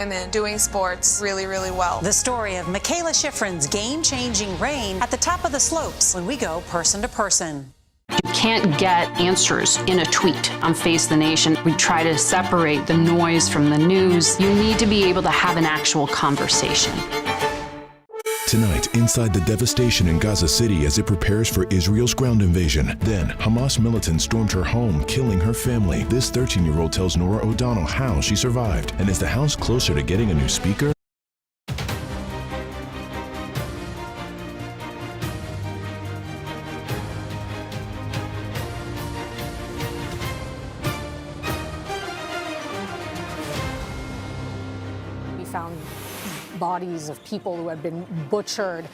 women doing sports really, really well. The story of Michaela Schifrin's game-changing reign at the top of the slopes when we go person to person. You can't get answers in a tweet on Face the Nation. We try to separate the noise from the news. You need to be able to have an actual conversation. Tonight, inside the devastation in Gaza City as it prepares for Israel's ground invasion. Then, Hamas militants stormed her home, killing her family. This 13-year-old tells Nora O'Donnell how she survived. And is the House closer to getting a new speaker? We found bodies of people who had been butchered.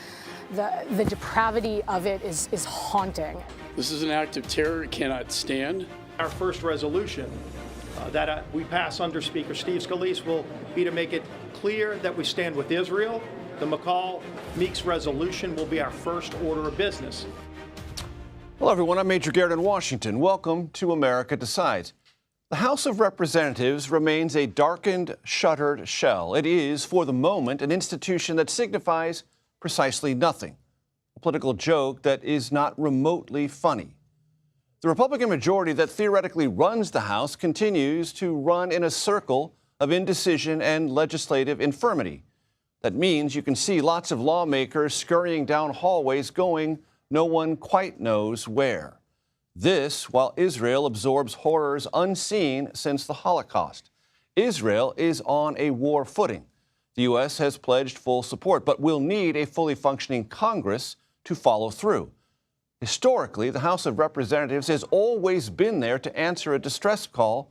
The depravity of it is haunting. This is an act of terror it cannot stand. Our first resolution that we pass under Speaker Steve Scalise will be to make it clear that we stand with Israel. The McCaul Meeks resolution will be our first order of business. Hello, everyone. I'm Major Garrett in Washington. Welcome to America Decides. The House of Representatives remains a darkened, shuttered shell. It is, for the moment, an institution that signifies precisely nothing, a political joke that is not remotely funny. The Republican majority that theoretically runs the House continues to run in a circle of indecision and legislative infirmity. That means you can see lots of lawmakers scurrying down hallways going no one quite knows where. This while Israel absorbs horrors unseen since the Holocaust. Israel is on a war footing. The U.S. has pledged full support, but will need a fully functioning Congress to follow through. Historically, the House of Representatives has always been there to answer a distress call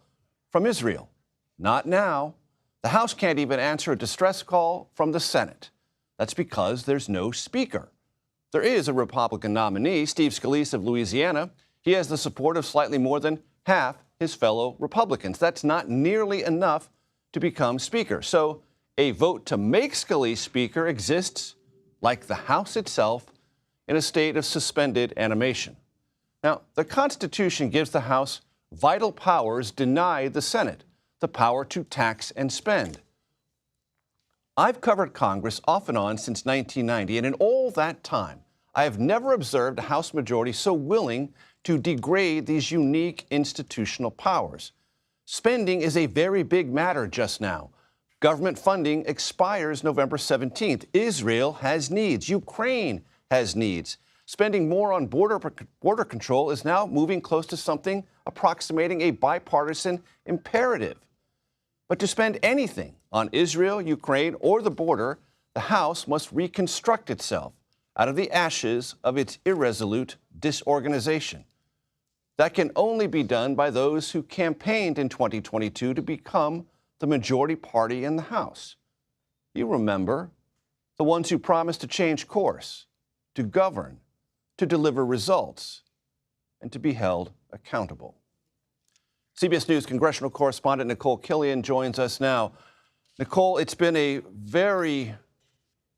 from Israel. Not now. The House can't even answer a distress call from the Senate. That's because there's no speaker. There is a Republican nominee, Steve Scalise of Louisiana. He has the support of slightly more than half his fellow Republicans. That's not nearly enough to become Speaker. So a vote to make Scalise Speaker exists, like the House itself, in a state of suspended animation. Now, the Constitution gives the House vital powers denied the Senate, the power to tax and spend. I've covered Congress off and on since 1990, and in all that time, I have never observed a House majority so willing to degrade these unique institutional powers. Spending is a very big matter just now. Government funding expires November 17th. Israel has needs. Ukraine has needs. Spending more on border control is now moving close to something approximating a bipartisan imperative. But to spend anything on Israel, Ukraine, or the border, the House must reconstruct itself out of the ashes of its irresolute disorganization. That can only be done by those who campaigned in 2022 to become the majority party in the House. You remember, the ones who promised to change course, to govern, to deliver results, and to be held accountable. CBS News congressional correspondent McCaul Killian joins us now. McCaul, it's been a very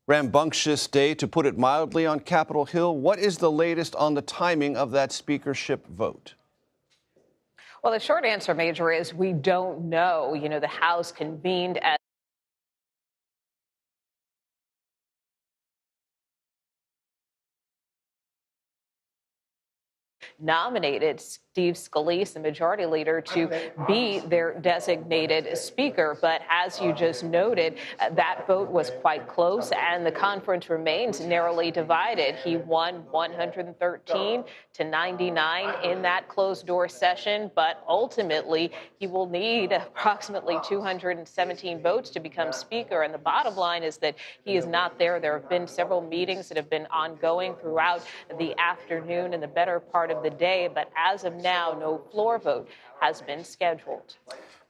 rambunctious day, to put it mildly, on Capitol Hill. What is the latest on the timing of that speakership vote? Well, the short answer, Major, is we don't know. You know, the House convened at nominated Steve Scalise, the majority leader, to be their designated speaker. But as you just noted, that vote was quite close, and the conference remains narrowly divided. He won 113 to 99 in that closed-door session, but ultimately he will need approximately 217 votes to become speaker. And the bottom line is that he is not there. There have been several meetings that have been ongoing throughout the afternoon and the better part of the day, but as of now, no floor vote has been scheduled.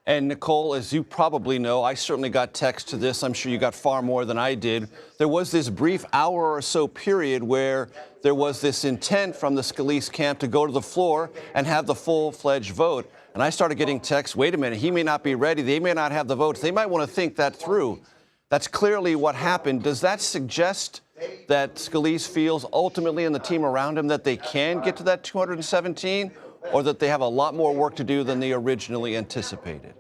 And Nicole, as you probably know, I certainly got text to this. I'm sure you got far more than I did. There was this brief hour or so period where there was this intent from the Scalise camp to go to the floor and have the full-fledged vote. And I started getting texts, wait a minute, he may not be ready. They may not have the votes. They might want to think that through. That's clearly what happened. Does that suggest that Scalise feels ultimately, and the team around him, that they can get to that 217, or that they have a lot more work to do than they originally anticipated?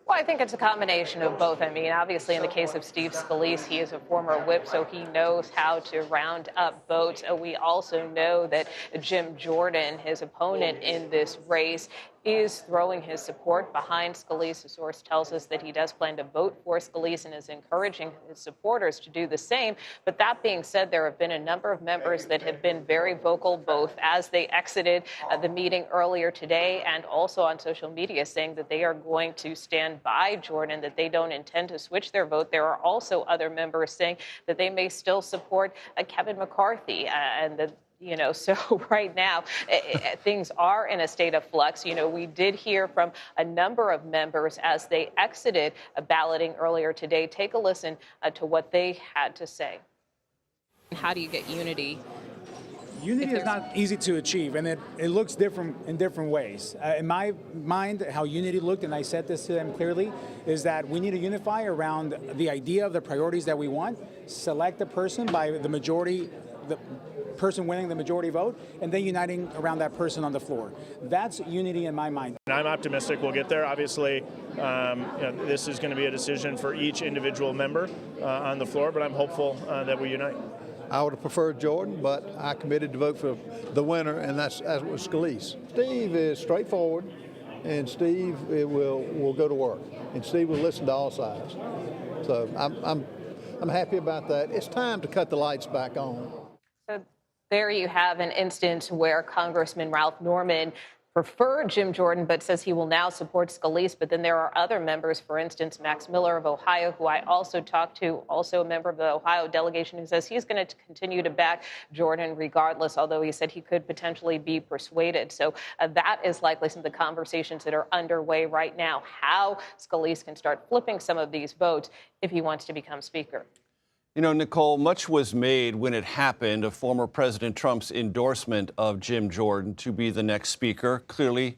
Well, I think it's a combination of both. I mean, obviously, in the case of Steve Scalise, he is a former whip, so he knows how to round up votes. We also know that Jim Jordan, his opponent in this race, is throwing his support behind Scalise. A source tells us that he does plan to vote for Scalise and is encouraging his supporters to do the same. But that being said, there have been a number of members that have been very vocal, both as they exited the meeting earlier today and also on social media, saying that they are going to stand by Jordan, that they don't intend to switch their vote. There are also other members saying that they may still support Kevin McCarthy so right now, things are in a state of flux. We did hear from a number of members as they exited balloting earlier today. Take a listen to what they had to say. How do you get unity? Unity is not easy to achieve, and it looks different in different ways. In my mind, how unity looked, and I said this to them clearly, is that we need to unify around the idea of the priorities that we want, select a person by the majority, the person winning the majority vote, and then uniting around that person on the floor. That's unity in my mind. And I'm optimistic we'll get there. Obviously, this is going to be a decision for each individual member on the floor, but I'm hopeful that we unite. I would have preferred Jordan, but I committed to vote for the winner, and that was Scalise. Steve is straightforward, and Steve will go to work, and Steve will listen to all sides. So I'm happy about that. It's time to cut the lights back on. So there you have an instance where Congressman Ralph Norman preferred Jim Jordan, but says he will now support Scalise. But then there are other members, for instance, Max Miller of Ohio, who I also talked to, also a member of the Ohio delegation, who says he's going to continue to back Jordan regardless, although he said he could potentially be persuaded. So that is likely some of the conversations that are underway right now, how Scalise can start flipping some of these votes if he wants to become Speaker. McCaul, much was made when it happened of former President Trump's endorsement of Jim Jordan to be the next speaker. Clearly,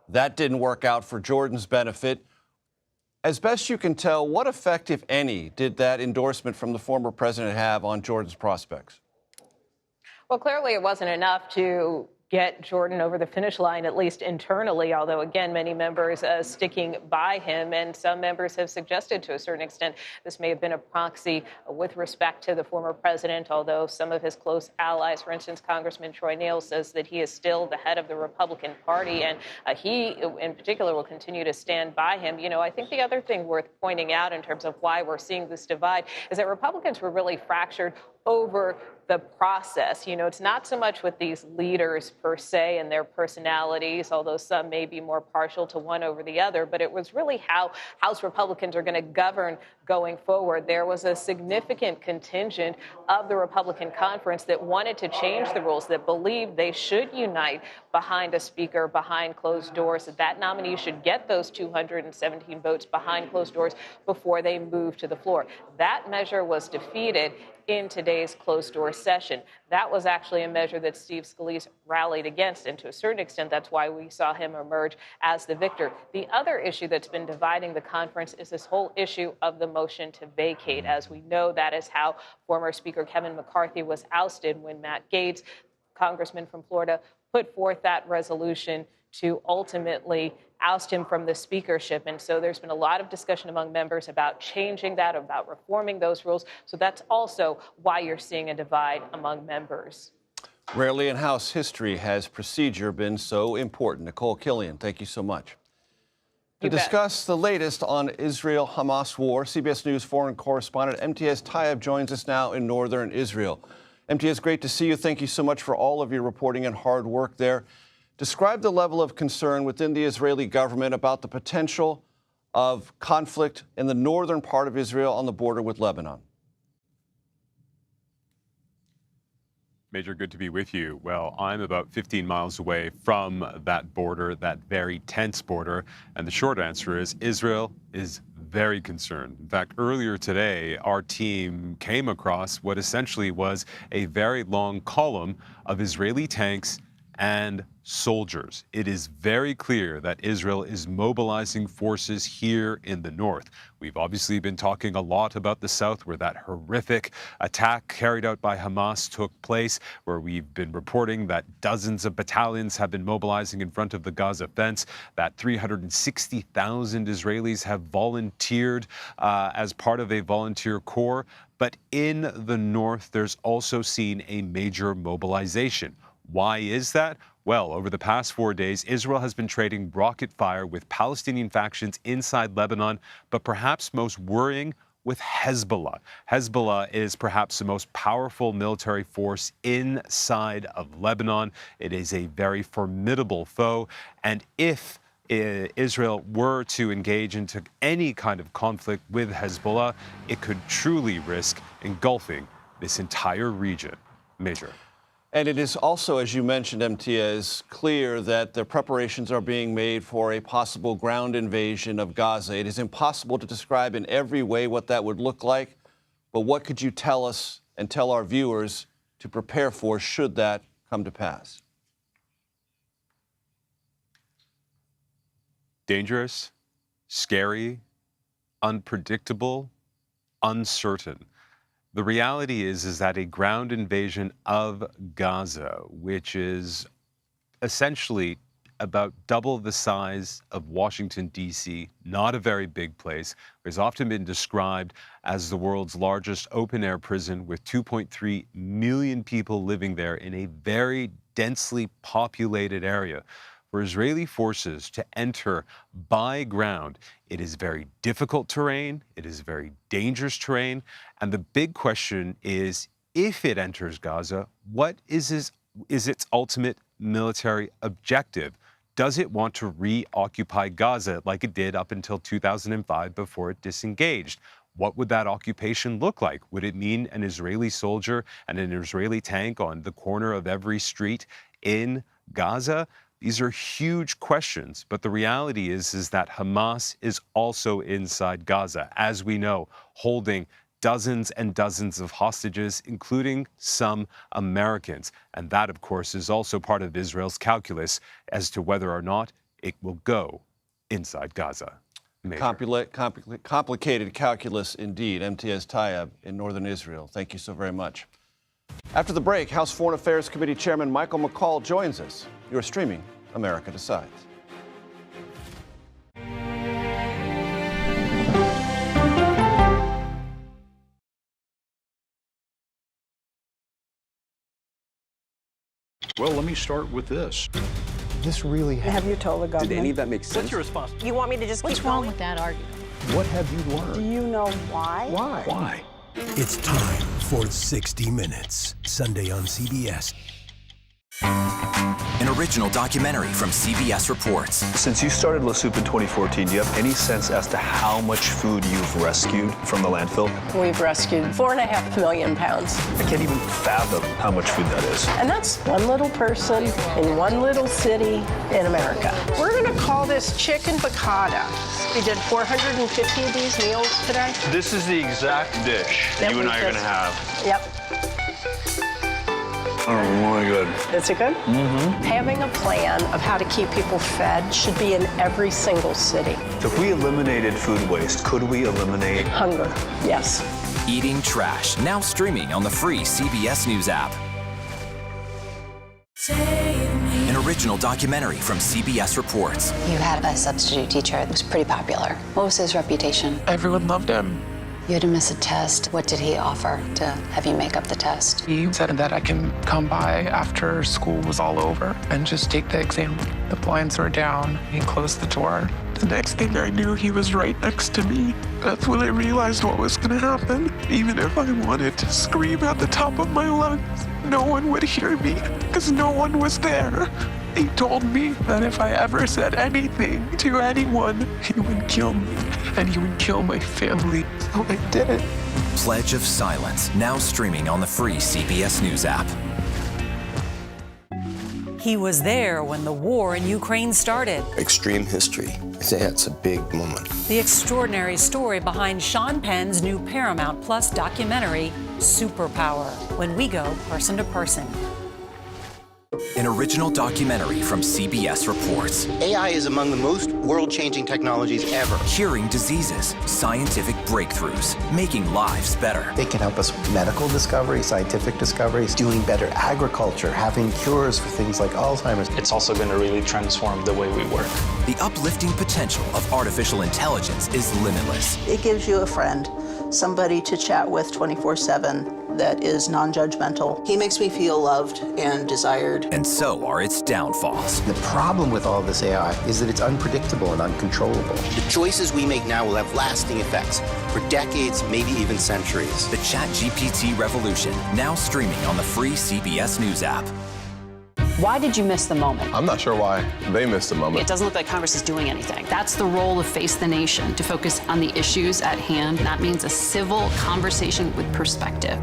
that didn't work out for Jordan's benefit. As best you can tell, what effect, if any, did that endorsement from the former president have on Jordan's prospects? Well, clearly it wasn't enough to get Jordan over the finish line, at least internally, although, again, many members sticking by him. And some members have suggested to a certain extent this may have been a proxy with respect to the former president, although some of his close allies, for instance, Congressman Troy Nehls, says that he is still the head of the Republican Party, and he, in particular, will continue to stand by him. I think the other thing worth pointing out in terms of why we're seeing this divide is that Republicans were really fractured over the process. It's not so much with these leaders per se and their personalities, although some may be more partial to one over the other, but it was really how House Republicans are going to govern going forward. There was a significant contingent of the Republican conference that wanted to change the rules, that believed they should unite behind a speaker, behind closed doors, that nominee should get those 217 votes behind closed doors before they move to the floor. That measure was defeated in today's closed-door session. That was actually a measure that Steve Scalise rallied against, and to a certain extent, that's why we saw him emerge as the victor. The other issue that's been dividing the conference is this whole issue of the motion to vacate. As we know, that is how former Speaker Kevin McCarthy was ousted when Matt Gaetz, congressman from Florida, put forth that resolution to ultimately oust him from the speakership. And so there's been a lot of discussion among members about changing that, about reforming those rules. So that's also why you're seeing a divide among members. Rarely in House history has procedure been so important. Nicole Killian, thank you so much. To discuss the latest on Israel-Hamas war, CBS News foreign correspondent MTS Tayeb joins us now in northern Israel. MTS, great to see you. Thank you so much for all of your reporting and hard work there. Describe the level of concern within the Israeli government about the potential of conflict in the northern part of Israel on the border with Lebanon. Major, good to be with you. Well, I'm about 15 miles away from that border, that very tense border. And the short answer is Israel is very concerned. In fact, earlier today, our team came across what essentially was a very long column of Israeli tanks and soldiers. It is very clear that Israel is mobilizing forces here in the north. We've obviously been talking a lot about the south, where that horrific attack carried out by Hamas took place, where we've been reporting that dozens of battalions have been mobilizing in front of the Gaza fence, that 360,000 Israelis have volunteered as part of a volunteer corps. But in the north, there's also seen a major mobilization. Why is that? Well, over the past 4 days, Israel has been trading rocket fire with Palestinian factions inside Lebanon, but perhaps most worrying, with Hezbollah. Hezbollah is perhaps the most powerful military force inside of Lebanon. It is a very formidable foe, and if Israel were to engage into any kind of conflict with Hezbollah, it could truly risk engulfing this entire region. Major. And it is also, as you mentioned, Imtiaz, clear that the preparations are being made for a possible ground invasion of Gaza. It is impossible to describe in every way what that would look like, but what could you tell us and tell our viewers to prepare for should that come to pass? Dangerous, scary, unpredictable, uncertain. The reality is that a ground invasion of Gaza, which is essentially about double the size of Washington, D.C., not a very big place, has often been described as the world's largest open-air prison with 2.3 million people living there in a very densely populated area. For Israeli forces to enter by ground, it is very difficult terrain, it is very dangerous terrain, and the big question is, if it enters Gaza, what is its ultimate military objective? Does it want to reoccupy Gaza like it did up until 2005 before it disengaged? What would that occupation look like? Would it mean an Israeli soldier and an Israeli tank on the corner of every street in Gaza? These are huge questions, but the reality is that Hamas is also inside Gaza, as we know, holding dozens and dozens of hostages, including some Americans. And that, of course, is also part of Israel's calculus as to whether or not it will go inside Gaza. Complicated calculus indeed. Imtiaz Tayyab in northern Israel. Thank you so very much. After the break, House Foreign Affairs Committee Chairman Michael McCaul joins us. You're streaming America Decides. Well, let me start with this. This really happened. Have you told the government? Did any of that make sense? What's your response? You want me to just keep going? with that argument? What have you learned? Do you know why? Why? Why? It's time for 60 Minutes, Sunday on CBS. An original documentary from CBS Reports. Since you started La Soup in 2014, do you have any sense as to how much food you've rescued from the landfill? We've rescued 4.5 million pounds. I can't even fathom how much food that is. And that's one little person in one little city in America. We're going to call this chicken piccata. We did 450 of these meals today. This is the exact dish that you and I are going to have. Yep. Oh, really good. Is it good? Mm-hmm. Having a plan of how to keep people fed should be in every single city. If we eliminated food waste, could we eliminate hunger? Yes. Eating Trash, now streaming on the free CBS News app. An original documentary from CBS Reports. You had a substitute teacher that was pretty popular. What was his reputation? Everyone loved him. You had to miss a test. What did he offer to have you make up the test? He said that I can come by after school was all over and just take the exam. The blinds were down. He closed the door. The next thing I knew, he was right next to me. That's when I realized what was going to happen. Even if I wanted to scream at the top of my lungs, no one would hear me because no one was there. He told me that if I ever said anything to anyone, he would kill me and he would kill my family. So I did it. Pledge of Silence, now streaming on the free CBS News app. He was there when the war in Ukraine started. Extreme history. It's a big moment. The extraordinary story behind Sean Penn's new Paramount Plus documentary, Superpower, when we go person to person. An original documentary from CBS reports. AI is among the most world-changing technologies ever. Curing diseases, scientific breakthroughs, making lives better. They can help us with medical discoveries, scientific discoveries, doing better agriculture, having cures for things like Alzheimer's. It's also going to really transform the way we work. The uplifting potential of artificial intelligence is limitless. It gives you a friend, somebody to chat with 24/7 that is non-judgmental. He makes me feel loved and desired. And so are its downfalls. The problem with all this AI is that it's unpredictable and uncontrollable. The choices we make now will have lasting effects for decades, maybe even centuries. The ChatGPT revolution, now streaming on the free CBS News app. Why did you miss the moment? I'm not sure why they missed the moment. It doesn't look like Congress is doing anything. That's the role of Face the Nation, to focus on the issues at hand. That means a civil conversation with perspective.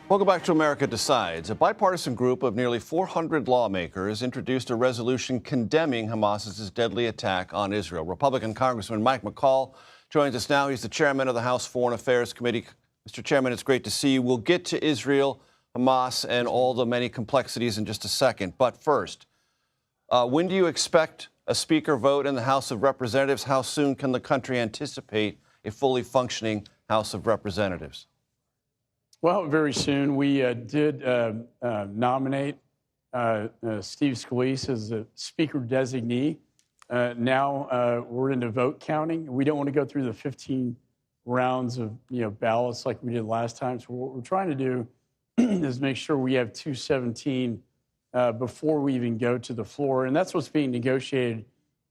Welcome back to America Decides. A bipartisan group of nearly 400 lawmakers introduced a resolution condemning Hamas's deadly attack on Israel. Republican Congressman Mike McCaul joins us now. He's the chairman of the House Foreign Affairs Committee. Mr. Chairman, it's great to see you. We'll get to Israel, Hamas, and all the many complexities in just a second. But first, when do you expect a speaker vote in the House of Representatives? How soon can the country anticipate a fully functioning House of Representatives? Well, very soon. We did nominate Steve Scalise as the speaker designee. Now we're into vote counting. We don't want to go through the 15 rounds of ballots like we did last time. So what we're trying to do is make sure we have 217 before we even go to the floor, and that's what's being negotiated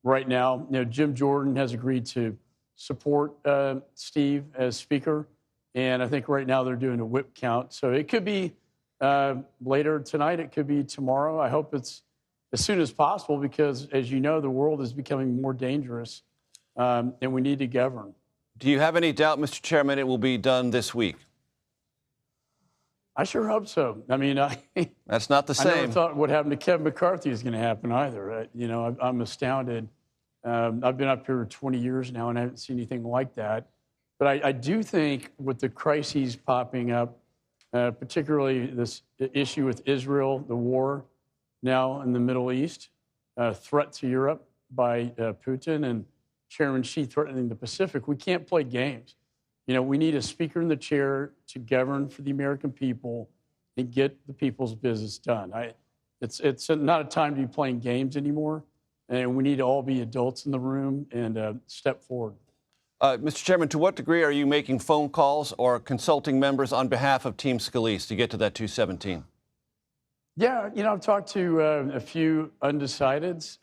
right now. Jim Jordan has agreed to support Steve as speaker. And I think right now they're doing a whip count. So it could be later tonight. It could be tomorrow. I hope it's as soon as possible because, as you know, the world is becoming more dangerous and we need to govern. Do you have any doubt, Mr. Chairman, it will be done this week? I sure hope so. I mean, that's not the same. I never thought what happened to Kevin McCarthy is going to happen either. I'm astounded. I've been up here 20 years now and I haven't seen anything like that. But I do think with the crises popping up, particularly this issue with Israel, the war now in the Middle East, threat to Europe by Putin and Chairman Xi threatening the Pacific, we can't play games. We need a speaker in the chair to govern for the American people and get the people's business done. It's not a time to be playing games anymore, and we need to all be adults in the room and step forward. Mr. Chairman, to what degree are you making phone calls or consulting members on behalf of Team Scalise to get to that 217? Yeah, I've talked to a few undecideds.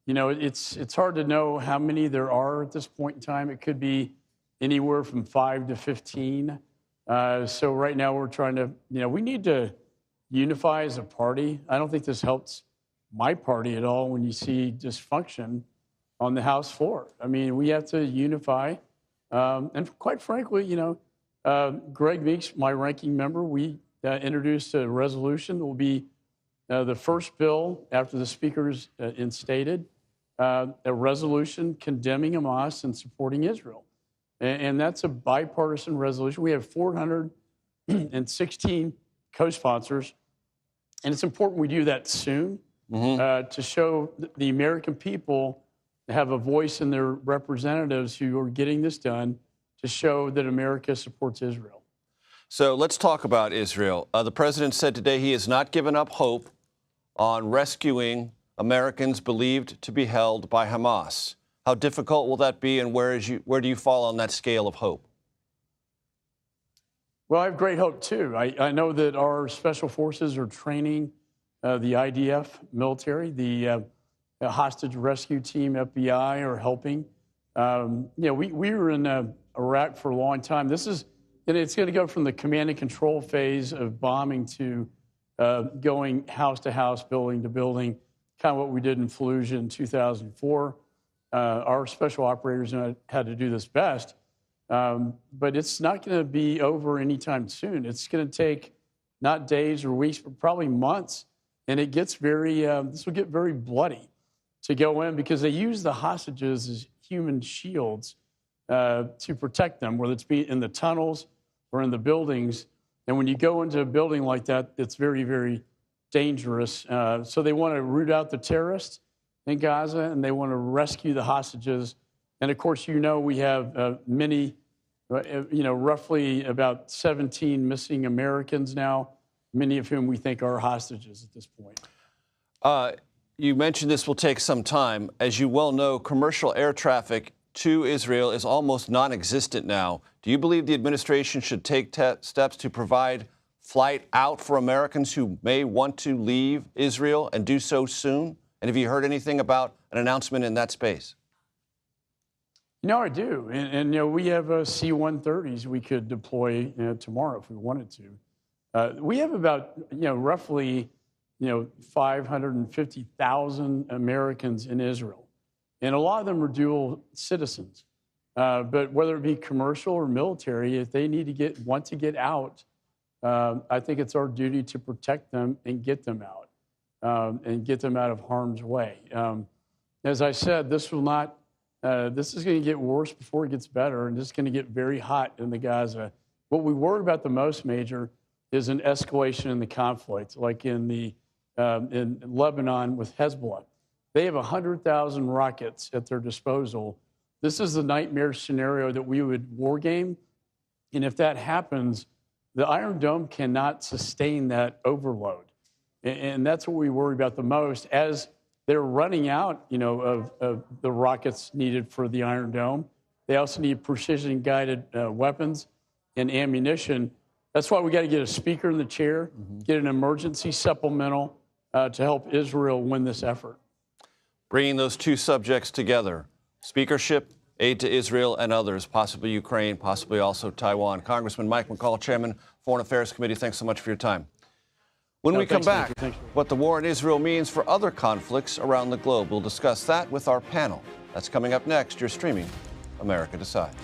It's hard to know how many there are at this point in time. It could be anywhere from 5 to 15. So right now we're trying to, we need to unify as a party. I don't think this helps my party at all when you see dysfunction on the House floor. I mean, we have to unify. And quite frankly, Greg Meeks, my ranking member, we introduced a resolution that will be the first bill after the speaker's instated, a resolution condemning Hamas and supporting Israel. And that's a bipartisan resolution. We have 416 co-sponsors. And it's important we do that soon to show the American people have a voice in their representatives who are getting this done to show that America supports Israel. So let's talk about Israel. The president said today he has not given up hope on rescuing Americans believed to be held by Hamas. How difficult will that be, and where do you fall on that scale of hope? Well, I have great hope, too. I know that our special forces are training the IDF military, the hostage rescue team, FBI, are helping. We were in Iraq for a long time. It's going to go from the command and control phase of bombing to going house to house, building to building, kind of what we did in Fallujah in 2004. Our special operators had to do this best, but it's not going to be over anytime soon. It's going to take not days or weeks, but probably months, and it gets this will get very bloody to go in because they use the hostages as human shields to protect them, whether it's in the tunnels or in the buildings. And when you go into a building like that, it's very, very dangerous. So they want to root out the terrorists in Gaza, and they want to rescue the hostages. And of course, we have many, roughly about 17 missing Americans now, many of whom we think are hostages at this point. You mentioned this will take some time. As you well know, commercial air traffic to Israel is almost non-existent now. Do you believe the administration should take steps to provide flight out for Americans who may want to leave Israel and do so soon? And have you heard anything about an announcement in that space? I do. And we have C-130s we could deploy tomorrow if we wanted to. We have about, roughly, 550,000 Americans in Israel. And a lot of them are dual citizens. But whether it be commercial or military, if they want to get out, I think it's our duty to protect them and get them out of harm's way. As I said, this is going to get worse before it gets better, and this is going to get very hot in the Gaza. What we worry about the most, Major, is an escalation in the conflict, like in Lebanon with Hezbollah. They have 100,000 rockets at their disposal. This is the nightmare scenario that we would war game. And if that happens, the Iron Dome cannot sustain that overload. And that's what we worry about the most. As they're running out, of the rockets needed for the Iron Dome, they also need precision-guided weapons and ammunition. That's why we got to get a speaker in the chair, get an emergency supplemental to help Israel win this effort. Bringing those two subjects together, speakership, aid to Israel, and others, possibly Ukraine, possibly also Taiwan. Congressman Mike McCaul, Chairman, Foreign Affairs Committee, thanks so much for your time. When we come back, what the war in Israel means for other conflicts around the globe. We'll discuss that with our panel. That's coming up next. You're streaming America Decides.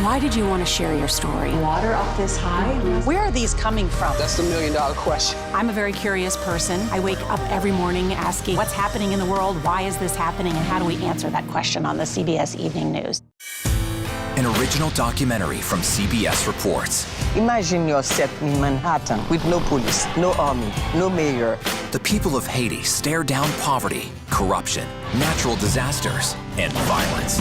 Why did you want to share your story? Water up this high? Where are these coming from? That's the million-dollar question. I'm a very curious person. I wake up every morning asking what's happening in the world, why is this happening, and how do we answer that question on the CBS Evening News? An original documentary from CBS Reports. Imagine yourself in Manhattan with no police, no army, no mayor. The people of Haiti stare down poverty, corruption, natural disasters, and violence.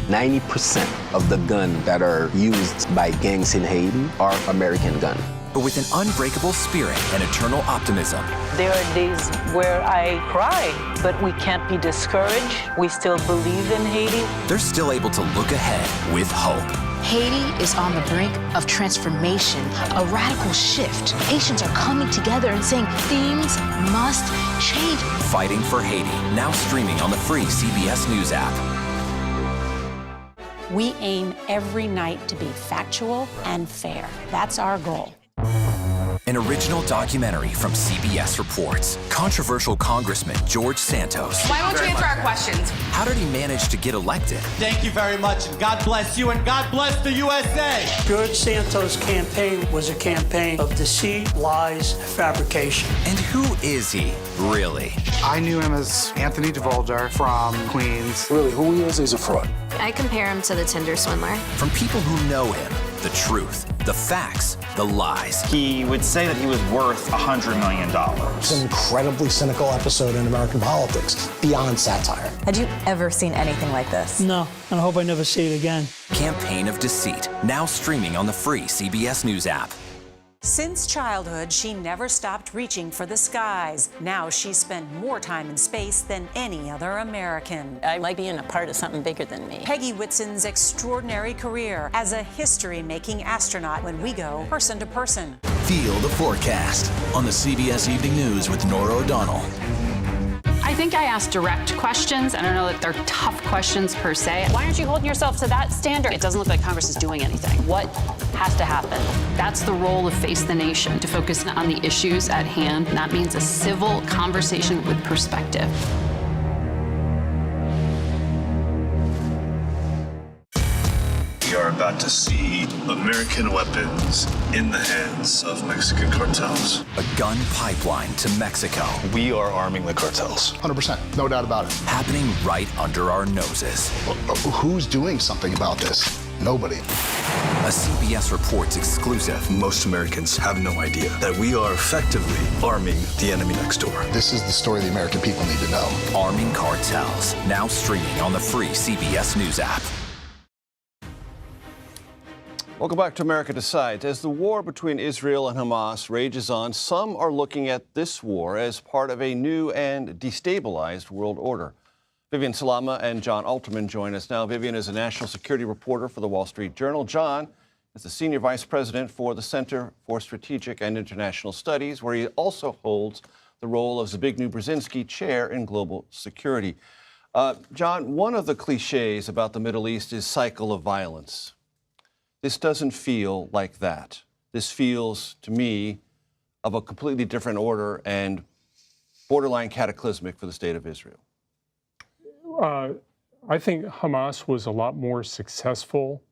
90% of the guns that are used by gangs in Haiti are American guns. But with an unbreakable spirit and eternal optimism. There are days where I cry, but we can't be discouraged. We still believe in Haiti. They're still able to look ahead with hope. Haiti is on the brink of transformation, a radical shift. Nations are coming together and saying things must change. Fighting for Haiti, now streaming on the free CBS News app. We aim every night to be factual and fair. That's our goal. An original documentary from CBS Reports. Controversial Congressman George Santos. Why won't you answer our questions? How did he manage to get elected? Thank you very much, and God bless you, and God bless the USA. George Santos' campaign was a campaign of deceit, lies, fabrication. And who is he, really? I knew him as Anthony DeVolder from Queens. Really, who he is, he's a fraud. I compare him to the Tinder swindler. From people who know him, the truth, the facts, the lies. He would say that he was worth $100 million. It's an incredibly cynical episode in American politics, beyond satire. Had you ever seen anything like this? No, and I hope I never see it again. Campaign of Deceit, now streaming on the free CBS News app. Since childhood, she never stopped reaching for the skies. Now she's spent more time in space than any other American. I like being a part of something bigger than me. Peggy Whitson's extraordinary career as a history-making astronaut when we go person to person. Feel the forecast on the CBS Evening News with Norah O'Donnell. I think I asked direct questions. I don't know that they're tough questions per se. Why aren't you holding yourself to that standard? It doesn't look like Congress is doing anything. What has to happen? That's the role of Face the Nation, to focus on the issues at hand. And that means a civil conversation with perspective. We are about to see American weapons in the hands of Mexican cartels. A gun pipeline to Mexico. We are arming the cartels. 100%, no doubt about it. Happening right under our noses. Who's doing something about this? Nobody. A CBS Reports exclusive. Most Americans have no idea that we are effectively arming the enemy next door. This is the story the American people need to know. Arming cartels. Now streaming on the free CBS News app. Welcome back to America Decides. As the war between Israel and Hamas rages on, some are looking at this war as part of a new and destabilized world order. Vivian Salama and John Alterman join us now. Vivian is a national security reporter for the Wall Street Journal. John is the senior vice president for the Center for Strategic and International Studies, where he also holds the role of Zbigniew Brzezinski Chair in Global Security. John, one of the cliches about the Middle East is cycle of violence. This doesn't feel like that. This feels, to me, of a completely different order and borderline cataclysmic for the state of Israel. I think Hamas was a lot more successful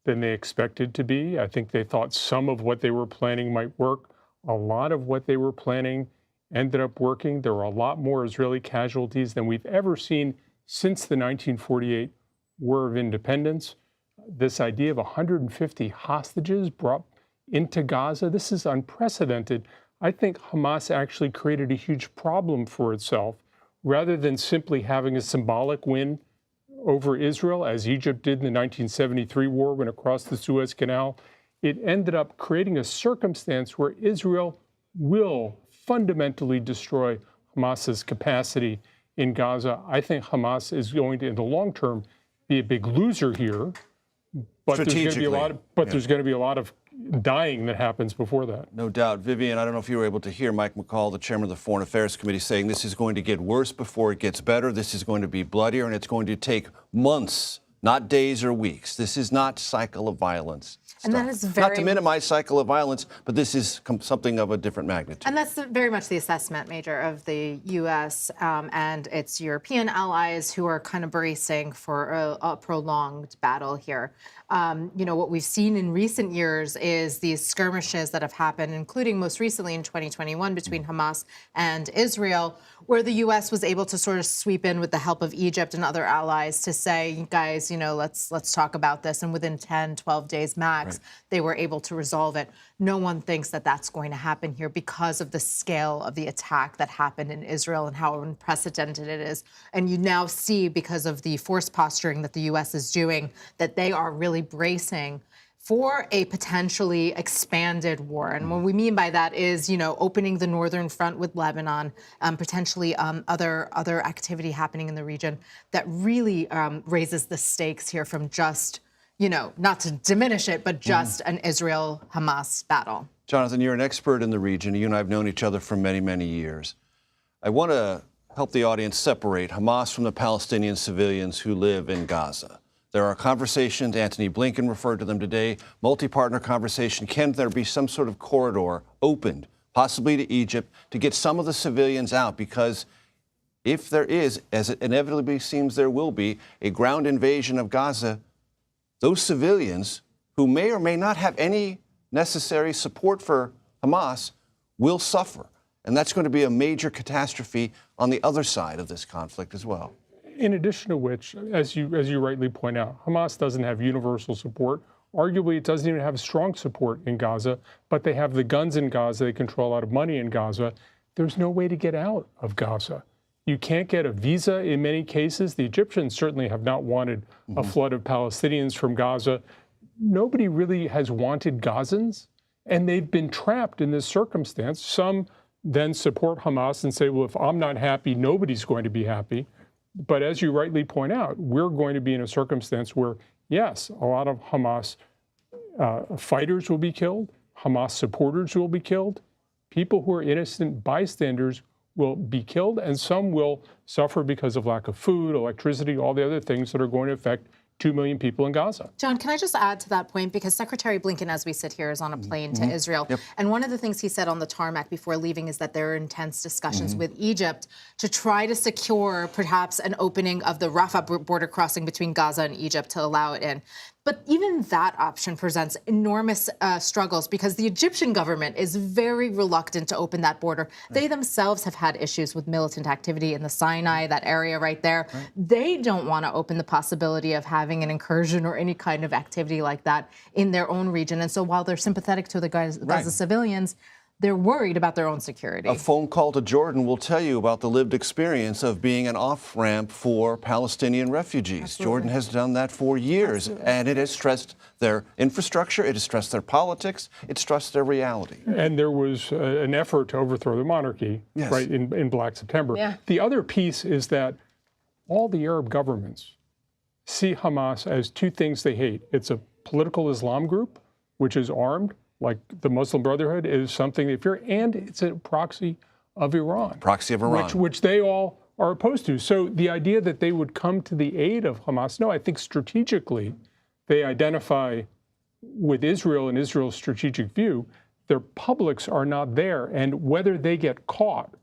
than they expected to be. I think they thought some of what they were planning might work. A lot of what they were planning ended up working. There were a lot more Israeli casualties than we've ever seen since the 1948 War of Independence. This idea of 150 hostages brought into Gaza, this is unprecedented. I think Hamas actually created a huge problem for itself. Rather than simply having a symbolic win over Israel, as Egypt did in the 1973 war when it crossed the Suez Canal, it ended up creating a circumstance where Israel will fundamentally destroy Hamas's capacity in Gaza. I think Hamas is going to, in the long term, be a big loser here. But there's going to be a lot of dying that happens before that. No doubt. Vivian, I don't know if you were able to hear Mike McCaul, the chairman of the Foreign Affairs Committee, saying this is going to get worse before it gets better. This is going to be bloodier, and it's going to take months, not days or weeks. This is not cycle of violence. And that is very... Not to minimize cycle of violence, but this is something of a different magnitude. And that's very much the assessment, Major, of the U.S. And its European allies who are kind of bracing for a prolonged battle here. What we've seen in recent years is these skirmishes that have happened, including most recently in 2021 between Hamas and Israel, where the U.S. was able to sort of sweep in with the help of Egypt and other allies to say, guys, let's talk about this. And within 10, 12 days max, they were able to resolve it. No one thinks that that's going to happen here because of the scale of the attack that happened in Israel and how unprecedented it is. And you now see, because of the force posturing that the U.S. is doing, that they are really bracing for a potentially expanded war. And what we mean by that is, opening the northern front with Lebanon, potentially other activity happening in the region that really raises the stakes here from just, not to diminish it, but just an Israel-Hamas battle. Jonathan, you're an expert in the region. You and I have known each other for many, many years. I want to help the audience separate Hamas from the Palestinian civilians who live in Gaza. There are conversations, Antony Blinken referred to them today, multi-partner conversation. Can there be some sort of corridor opened, possibly to Egypt, to get some of the civilians out? Because if there is, as it inevitably seems there will be, a ground invasion of Gaza, those civilians who may or may not have any necessary support for Hamas will suffer. And that's going to be a major catastrophe on the other side of this conflict as well. In addition to which, as you rightly point out, Hamas doesn't have universal support. Arguably, it doesn't even have strong support in Gaza, but they have the guns in Gaza. They control a lot of money in Gaza. There's no way to get out of Gaza. You can't get a visa in many cases. The Egyptians certainly have not wanted a flood of Palestinians from Gaza. Nobody really has wanted Gazans, and they've been trapped in this circumstance. Some then support Hamas and say, well, if I'm not happy, nobody's going to be happy. But as you rightly point out, we're going to be in a circumstance where, yes, a lot of Hamas fighters will be killed, Hamas supporters will be killed, people who are innocent bystanders will be killed, and some will suffer because of lack of food, electricity, all the other things that are going to affect 2 million people in Gaza. John, can I just add to that point? Because Secretary Blinken, as we sit here, is on a plane to Israel. Yep. And one of the things he said on the tarmac before leaving is that there are intense discussions with Egypt to try to secure perhaps an opening of the Rafah border crossing between Gaza and Egypt to allow it in. But even that option presents enormous struggles because the Egyptian government is very reluctant to open that border. Right. They themselves have had issues with militant activity in the Sinai, that area right there. Right. They don't want to open the possibility of having an incursion or any kind of activity like that in their own region. And so while they're sympathetic to the Gaza civilians, they're worried about their own security. A phone call to Jordan will tell you about the lived experience of being an off-ramp for Palestinian refugees. Absolutely. Jordan has done that for years, and it has stressed their infrastructure, it has stressed their politics, it stressed their reality. And there was an effort to overthrow the monarchy, right, in Black September. Yeah. The other piece is that all the Arab governments see Hamas as two things they hate. It's a political Islam group, which is armed, like the Muslim Brotherhood is something they fear, and it's a proxy of Iran. Proxy of Iran. Which they all are opposed to. So the idea that they would come to the aid of Hamas, no, I think strategically they identify with Israel and Israel's strategic view. Their publics are not there, and whether they get caught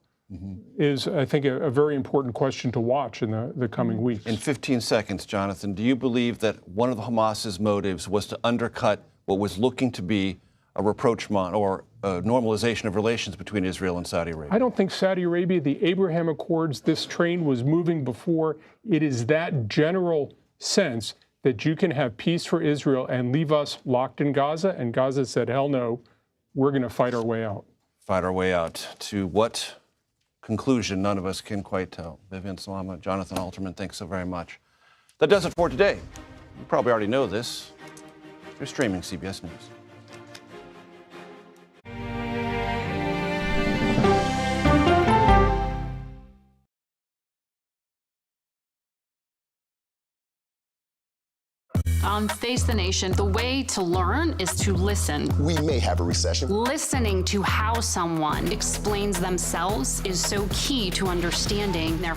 is, I think, a very important question to watch in the coming weeks. In 15 seconds, Jonathan, do you believe that one of the Hamas's motives was to undercut what was looking to be a rapprochement or a normalization of relations between Israel and Saudi Arabia? I don't think Saudi Arabia, the Abraham Accords, this train was moving before. It is that general sense that you can have peace for Israel and leave us locked in Gaza. And Gaza said, hell no, we're going to fight our way out. Fight our way out. To what conclusion, none of us can quite tell. Vivian Salama, Jonathan Alterman, thanks so very much. That does it for today. You probably already know this. You're streaming CBS News. On Face the Nation, the way to learn is to listen. We may have a recession. Listening to how someone explains themselves is so key to understanding their